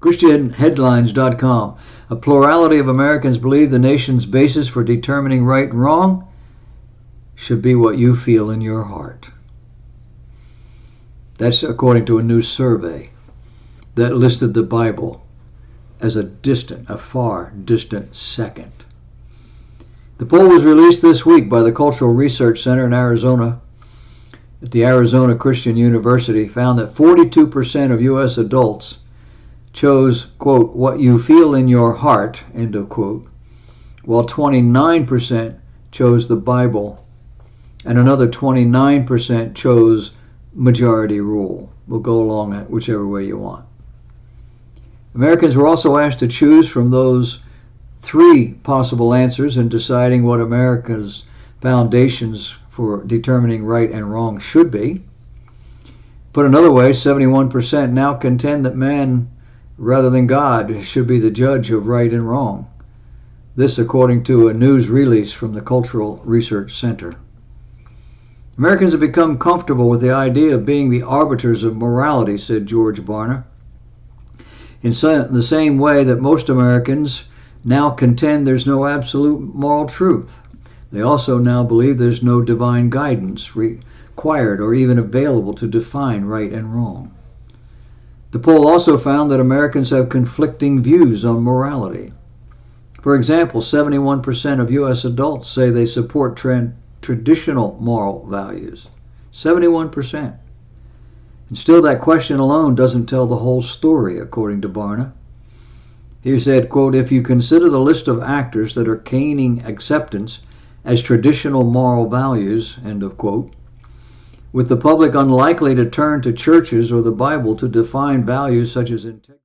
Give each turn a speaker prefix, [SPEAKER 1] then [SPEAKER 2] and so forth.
[SPEAKER 1] ChristianHeadlines.com. A plurality of Americans believe the nation's basis for determining right and wrong should be what you feel in your heart. That's according to a new survey that listed the Bible as a far distant second. The poll was released this week by the Cultural Research Center in Arizona at the Arizona Christian University, found that 42% of U.S. adults chose, quote, what you feel in your heart, end of quote, while 29% chose the Bible and another 29% chose majority rule. We'll go along that whichever way you want. Americans were also asked to choose from those three possible answers in deciding what America's foundations for determining right and wrong should be. Put another way, 71% now contend that man, rather than God, should be the judge of right and wrong. This according to a news release from the Cultural Research Center. Americans have become comfortable with the idea of being the arbiters of morality, said George Barna, in the same way that most Americans now contend there's no absolute moral truth. They also now believe there's no divine guidance required or even available to define right and wrong. The poll also found that Americans have conflicting views on morality. For example, 71% of U.S. adults say they support traditional moral values. 71%. And still, that question alone doesn't tell the whole story, according to Barna. He said, quote, if you consider the list of actors that are gaining acceptance as traditional moral values, end of quote, with the public unlikely to turn to churches or the Bible to define values such as integrity.